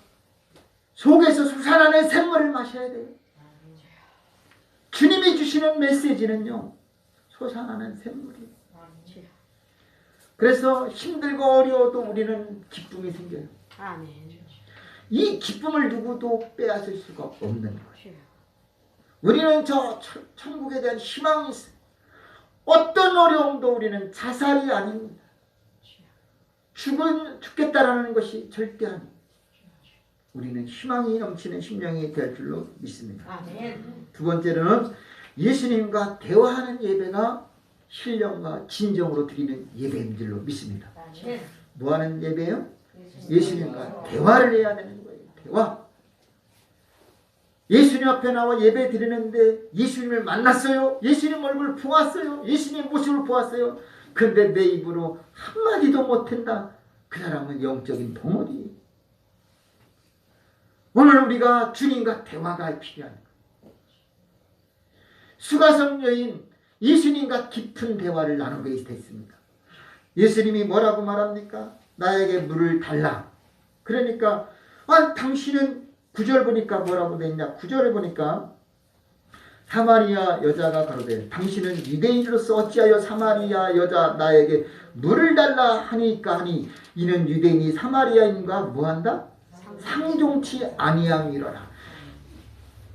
속에서 솟아나는 샘물을 마셔야 돼요. 주님이 주시는 메시지는요, 솟아나는 샘물이에요. 그래서 힘들고 어려워도 우리는 기쁨이 생겨요. 아멘. 이 기쁨을 누구도 빼앗을 수가 없는 거예요. 우리는 저 천국에 대한 희망이 있어요. 어떤 어려움도 우리는 자살이 아닙니다. 죽겠다라는 것이 절대 아닙니다. 우리는 희망이 넘치는 심령이 될 줄로 믿습니다. 아멘. 두 번째로는 예수님과 대화하는 예배가 신령과 진정으로 드리는 예배인 줄로 믿습니다. 아멘. 뭐하는 예배예요? 예수님과 대화를 해야 되는 거예요. 대화. 예수님 앞에 나와 예배 드리는데 예수님을 만났어요. 예수님 얼굴을 보았어요. 예수님 모습을 보았어요. 근데 내 입으로 한마디도 못한다. 그 사람은 영적인 덩어리. 오늘 우리가 주님과 대화가 필요한 거예요. 수가성 여인 예수님과 깊은 대화를 나누게 됐습니다. 예수님이 뭐라고 말합니까? 나에게 물을 달라. 그러니까 당신은 9절 보니까 뭐라고 돼 있냐? 9절에 보니까 사마리아 여자가 가로되 당신은 유대인으로서 어찌하여 사마리아 여자 나에게 물을 달라 하니까 하니 이는 유대인이 사마리아인과 뭐한다? 상종치 아니함이로라.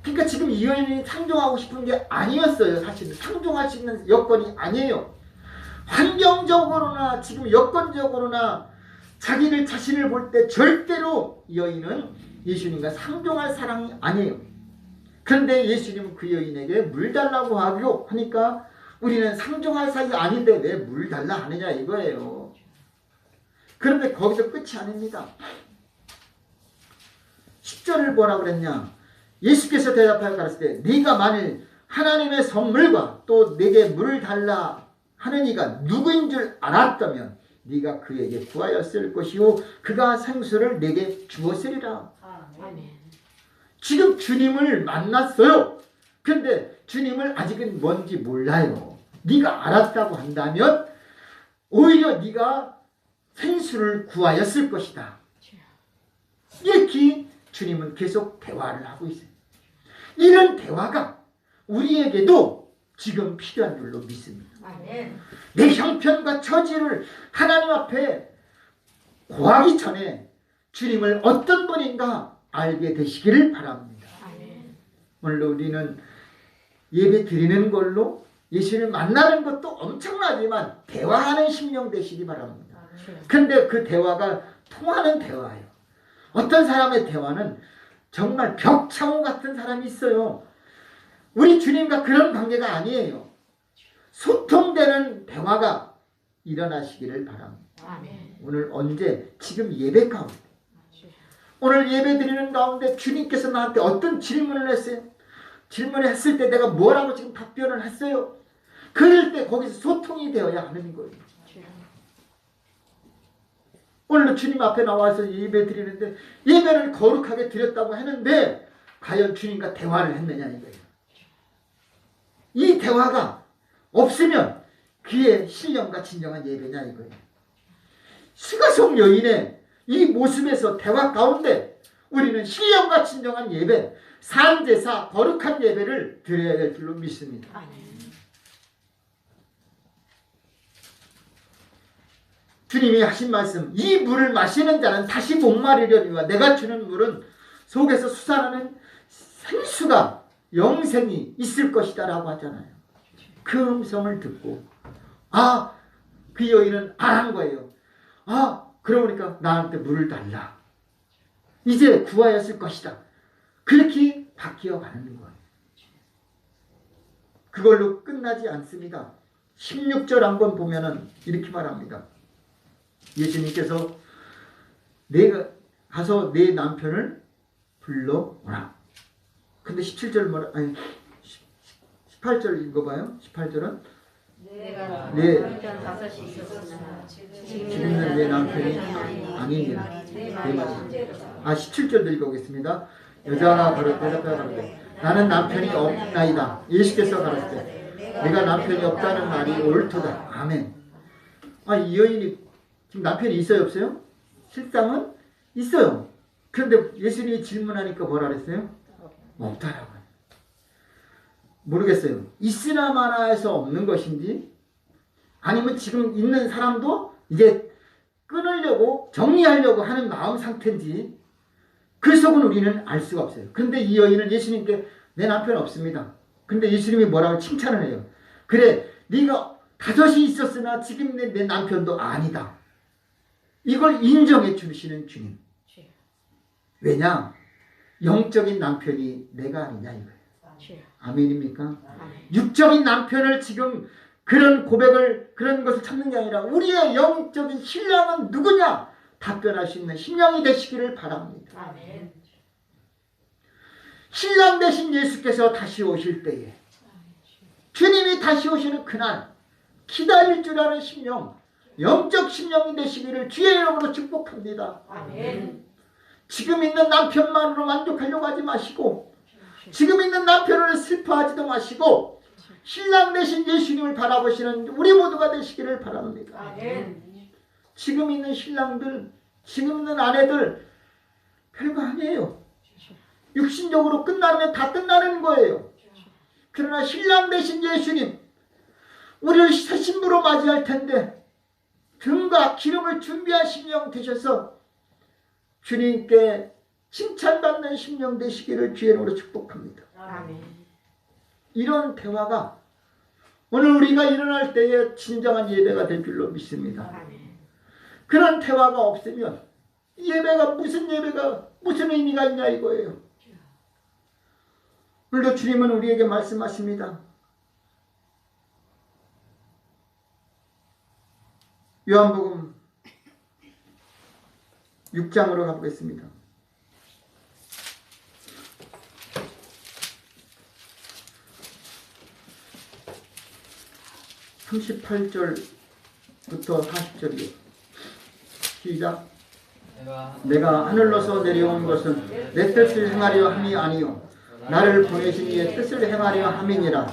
그러니까 지금 이 여인이 상종하고 싶은 게 아니었어요. 사실은 상종할 수 있는 여건이 아니에요. 환경적으로나 지금 여건적으로나 자기를 자신을 볼 때 절대로 이 여인은 예수님과 상종할 사람이 아니에요. 그런데 예수님은 그 여인에게 물 달라고 하니까 우리는 상종할 사이가 아닌데 왜 물 달라 하느냐 이거예요. 그런데 거기서 끝이 아닙니다. 10절을 뭐라고 그랬냐? 예수께서 대답하여 가라사대 네가 만일 하나님의 선물과 또 내게 물을 달라 하는 이가 누구인 줄 알았다면 네가 그에게 구하였을 것이요 그가 생수를 내게 주었으리라. 지금 주님을 만났어요. 근데 주님을 아직은 뭔지 몰라요. 네가 알았다고 한다면 오히려 네가 생수를 구하였을 것이다. 이렇게 주님은 계속 대화를 하고 있어요. 이런 대화가 우리에게도 지금 필요한 줄로 믿습니다. 내 형편과 처지를 하나님 앞에 고하기 전에 주님을 어떤 분인가 알게 되시기를 바랍니다. 오늘 우리는 예배 드리는 걸로 예수를 만나는 것도 엄청나지만 대화하는 심령 되시기 바랍니다. 근데 그 대화가 통하는 대화예요. 어떤 사람의 대화는 정말 벽창호 같은 사람이 있어요. 우리 주님과 그런 관계가 아니에요. 소통되는 대화가 일어나시기를 바랍니다. 오늘 언제? 지금 예배 가운데. 오늘 예배 드리는 가운데 주님께서 나한테 어떤 질문을 했어요? 질문을 했을 때 내가 뭐라고 지금 답변을 했어요? 그럴 때 거기서 소통이 되어야 하는 거예요. 오늘 주님 앞에 나와서 예배 드리는데 예배를 거룩하게 드렸다고 했는데 과연 주님과 대화를 했느냐 이거예요. 이 대화가 없으면 그의 신령과 진정한 예배냐 이거예요. 수가성 여인의 이 모습에서 대화 가운데 우리는 신령과 진정한 예배, 산제사, 거룩한 예배를 드려야 될 줄로 믿습니다. 주님이 하신 말씀, 이 물을 마시는 자는 다시 목마르려니와 내가 주는 물은 속에서 솟아나는 생수가 영생이 있을 것이다 라고 하잖아요. 그 음성을 듣고 그 여인은 안한 거예요. 그러니까 나한테 물을 달라. 이제 구하였을 것이다. 그렇게 바뀌어 가는 거예요. 그걸로 끝나지 않습니다. 16절 한번 보면은 이렇게 말합니다. 예수님께서 내가 가서 내 남편을 불러오라. 근데 17절 뭐라? 아니 18절 읽어봐요. 18절은 내가 네. 남편 5이 있었으나 지금은 내 남편이 아니니라. 네 말입니다. 17절도 읽어보겠습니다. 여자가 바로 대답하여 가로되 나는 남편이 없나이다. 예수께서 가라사대 내가 남편이 없다는 말이 옳도다. 아멘. 이 여인이 지금 남편이 있어요 없어요? 실상은 있어요. 그런데 예수님이 질문하니까 뭐라 그랬어요? 없다라고. 모르겠어요. 있으나 마나에서 없는 것인지 아니면 지금 있는 사람도 이제 끊으려고 정리하려고 하는 마음 상태인지 그 속은 우리는 알 수가 없어요. 그런데 이 여인은 예수님께 내 남편 없습니다. 근데 예수님이 뭐라고 칭찬을 해요. 그래 네가 5이 있었으나 지금 내 남편도 아니다. 이걸 인정해 주시는 주님. 왜냐? 영적인 남편이 내가 아니냐 이거예요. 아멘입니까? 육적인 남편을 지금 그런 고백을 그런 것을 찾는 게 아니라 우리의 영적인 신랑은 누구냐? 답변할 수 있는 신랑이 되시기를 바랍니다. 아멘. 신랑 되신 예수께서 다시 오실 때에 주님이 다시 오시는 그날 기다릴 줄 아는 심령, 영적 심령이 되시기를 주의 이름으로 축복합니다. 아멘. 지금 있는 남편만으로 만족하려고 하지 마시고 지금 있는 남편으로 슬퍼하지도 마시고 신랑 되신 예수님을 바라보시는 우리 모두가 되시기를 바랍니다. 아멘. 지금 있는 신랑들, 지금 있는 아내들 별거 아니에요. 육신적으로 끝나면 다 끝나는 거예요. 그러나 신랑 되신 예수님, 우리를 새 신부로 맞이할 텐데 등과 기름을 준비한 심령 되셔서 주님께 칭찬받는 심령 되시기를 주의로 축복합니다. 아멘. 이런 대화가 오늘 우리가 일어날 때에 진정한 예배가 될 줄로 믿습니다. 아멘. 그런 대화가 없으면 예배가 무슨 의미가 있냐 이거예요. 오늘도 주님은 우리에게 말씀하십니다. 요한복음 6장으로 가보겠습니다. 38절부터 40절이요. 시작. 내가 하늘로서 내려온 것은 내 뜻을 행하려 함이 아니요 나를 보내신 이의 뜻을 행하려 함이니라.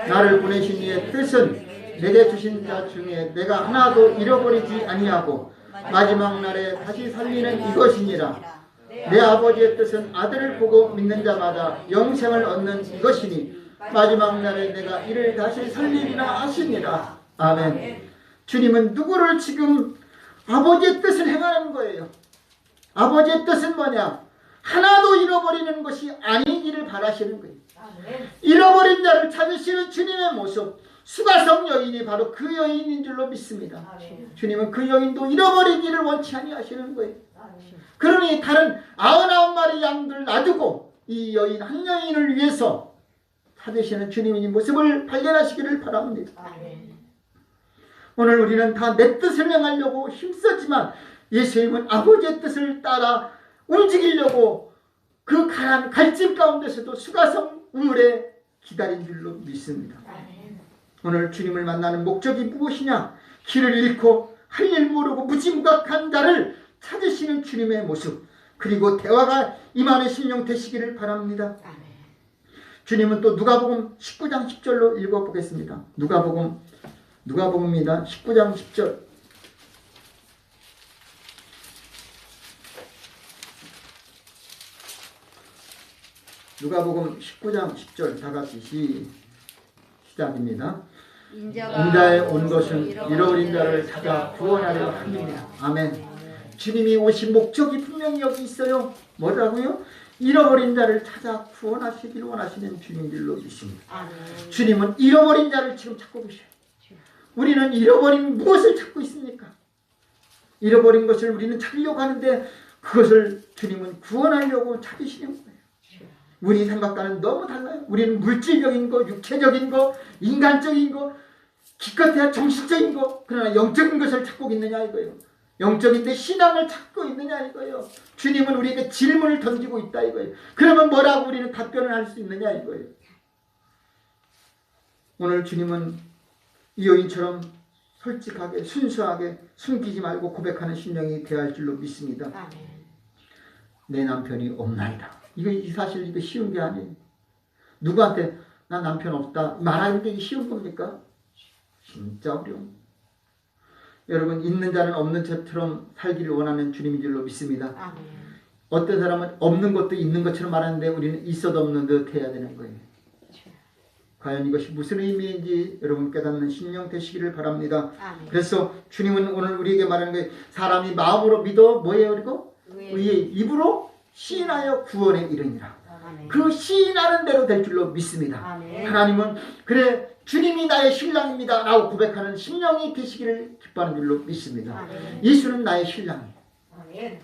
나를 보내신 이의 뜻은 내게 주신 자 중에 내가 하나도 잃어버리지 아니하고 마지막 날에 다시 살리는 이것이니라. 내 아버지의 뜻은 아들을 보고 믿는 자마다 영생을 얻는 이것이니 마지막 날에 내가 이를 다시 살리리라 하시니라. 아멘. 주님은 누구를 지금 아버지의 뜻을 행하는 거예요. 아버지의 뜻은 뭐냐? 하나도 잃어버리는 것이 아니기를 바라시는 거예요. 잃어버린 자를 찾으시는 주님의 모습, 수가성 여인이 바로 그 여인인 줄로 믿습니다. 주님은 그 여인도 잃어버리기를 원치 아니하시는 거예요. 그러니 다른 99마리 양들 놔두고 이 여인 한 여인을 위해서 찾으시는 주님의 모습을 발견하시기를 바랍니다. 오늘 우리는 다 내 뜻을 행하려고 힘쓰지만 예수님은 아버지의 뜻을 따라 움직이려고 그 가난 갈증 가운데서도 수가성 우물에 기다린 줄로 믿습니다. 오늘 주님을 만나는 목적이 무엇이냐? 길을 잃고 할 일 모르고 무지무각한 자를 찾으시는 주님의 모습, 그리고 대화가 임하는 심령 되시기를 바랍니다. 주님은 또 누가복음 19장 10절로 읽어보겠습니다. 누가복음입니다. 19장 10절. 누가복음 19장 10절 다같이 시작입니다. 인자에 온 것은 잃어버린 자를 찾아 구원하려 함이니라. 아멘. 주님이 오신 목적이 분명히 여기 있어요. 뭐라고요? 잃어버린 자를 찾아 구원하시기를 원하시는 주님들로 믿습니다. 주님은 잃어버린 자를 지금 찾고 계셔요. 우리는 잃어버린 무엇을 찾고 있습니까? 잃어버린 것을 우리는 찾으려고 하는데 그것을 주님은 구원하려고 찾으시는 거예요. 우리 생각과는 너무 달라요. 우리는 물질적인 거, 육체적인 거, 인간적인 거, 기껏해야 정신적인 거, 그러나 영적인 것을 찾고 있느냐 이거예요. 영적인데 신앙을 찾고 있느냐 이거예요. 주님은 우리에게 질문을 던지고 있다 이거예요. 그러면 뭐라고 우리는 답변을 할 수 있느냐 이거예요. 오늘 주님은 이 여인처럼 솔직하게 순수하게 숨기지 말고 고백하는 심령이 되어야 할 줄로 믿습니다. 내 남편이 없나이다. 이 사실 이거 쉬운 게 아니에요. 누구한테 나 남편 없다 말하는 게 쉬운 겁니까? 진짜 어려운. 여러분, 있는 자는 없는 것처럼 살기를 원하는 주님인 줄로 믿습니다. 어떤 사람은 없는 것도 있는 것처럼 말하는데 우리는 있어도 없는 듯 해야 되는 거예요. 과연 이것이 무슨 의미인지 여러분 깨닫는 심령 되시기를 바랍니다. 그래서 주님은 오늘 우리에게 말하는 거예요. 사람이 마음으로 믿어 뭐예요? 그리고 의의 입으로 시인하여 구원에 이르니라. 그 시인하는 대로 될 줄로 믿습니다. 하나님은 그래 주님이 나의 신랑입니다 라고 고백하는 심령이 되시기를 기뻐하는 줄로 믿습니다. 예수는 나의 신랑이에요.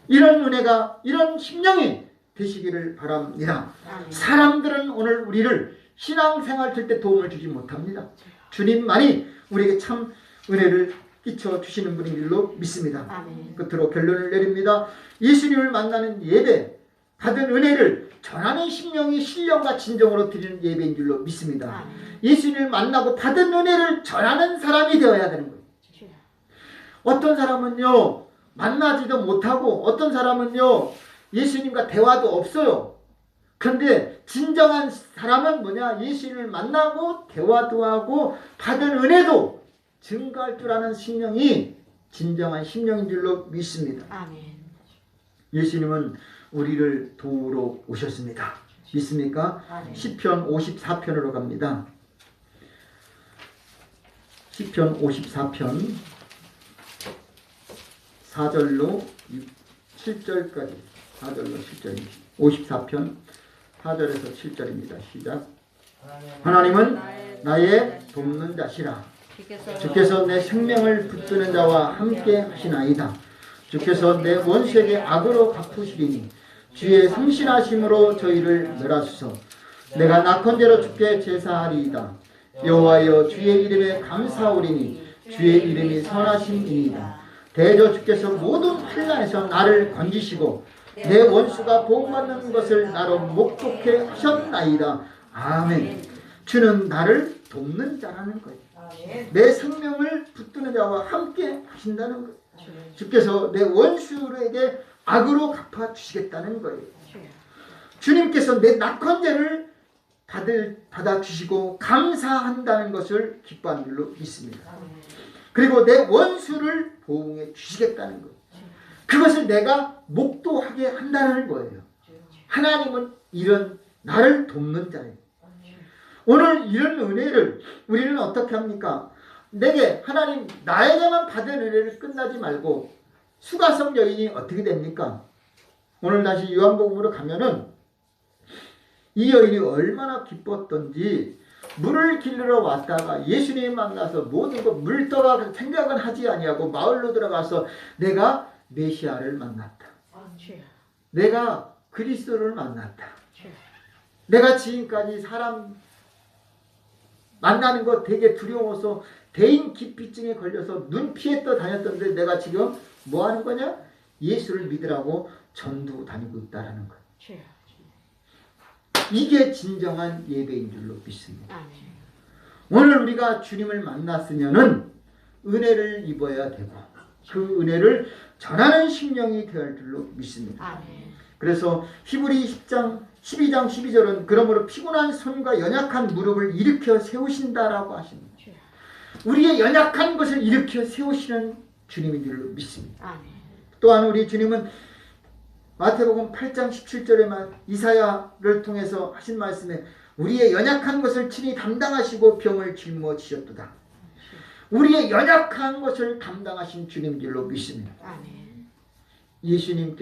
이런 은혜가 이런 심령이 되시기를 바랍니다. 사람들은 오늘 우리를 신앙생활 될 때 도움을 주지 못합니다. 주님만이 우리에게 참 은혜를 끼쳐 주시는 분인 줄로 믿습니다. 끝으로 결론을 내립니다. 예수님을 만나는 예배, 받은 은혜를 전하는 심령이 신령과 진정으로 드리는 예배인 줄로 믿습니다. 예수님을 만나고 받은 은혜를 전하는 사람이 되어야 되는 거예요. 어떤 사람은요 만나지도 못하고 어떤 사람은요 예수님과 대화도 없어요. 그런데 진정한 사람은 뭐냐? 예수님을 만나고 대화도 하고 받은 은혜도 증거할 줄 아는 심령이 진정한 심령인 줄로 믿습니다. 아멘. 예수님은 우리를 도우러 오셨습니다. 믿습니까? 시편 54편으로 갑니다. 시편 54편 4절로 7절까지 4절로 7절입니다. 54편 4절에서 7절입니다. 시작. 하나님은 나의 돕는 자시라. 주께서 내 생명을 붙드는 자와 함께 하시나이다. 주께서 내 원수에게 악으로 갚으시리니 주의 성실하심으로 저희를 멸하소서. 내가 낙헌제로 주께 제사하리이다. 여호와여 주의 이름에 감사오리니 주의 이름이 선하심이니이다. 대저 주께서 모든 환난에서 나를 건지시고 내 원수가 복받는 것을 나로 목독해 하셨나이다. 아멘. 주는 나를 돕는 자라는 거예요. 내 생명을 붙드는 자와 함께 하신다는 거예요. 주께서 내 원수에게 악으로 갚아주시겠다는 거예요. 주님께서 내 낙헌제를 받아주시고 감사한다는 것을 기뻐하는 줄로 믿습니다. 그리고 내 원수를 보응해 주시겠다는 거예요. 그것을 내가 목도하게 한다는 거예요. 하나님은 이런 나를 돕는 자예요. 오늘 이런 은혜를 우리는 어떻게 합니까? 내게 하나님 나에게만 받은 은혜를 끝나지 말고 수가성 여인이 어떻게 됩니까? 오늘 다시 요한복음으로 가면은 이 여인이 얼마나 기뻤던지 물을 길러 왔다가 예수님 만나서 모든 것 물떠가 생각은 하지 아니하고 마을로 들어가서 내가 메시아를 만났다. 내가 그리스도를 만났다. 내가 지금까지 사람 만나는 거 되게 두려워서 대인기피증에 걸려서 눈 피했다 다녔던데 내가 지금 뭐 하는 거냐? 예수를 믿으라고 전도 다니고 있다라는 거예요. 이게 진정한 예배인 줄로 믿습니다. 오늘 우리가 주님을 만났으면은 은혜를 입어야 되고 그 은혜를 전하는 심령이 되어야 할 줄로 믿습니다. 그래서 히브리 12장 12절은 그러므로 피곤한 손과 연약한 무릎을 일으켜 세우신다라고 하십니다. 우리의 연약한 것을 일으켜 세우시는 주님인 줄로 믿습니다. 또한 우리 주님은 마태복음 8장 17절에만 이사야를 통해서 하신 말씀에 우리의 연약한 것을 친히 담당하시고 병을 짊어지셨도다. 우리의 연약한 것을 담당하신 주님인 줄로 믿습니다. 예수님께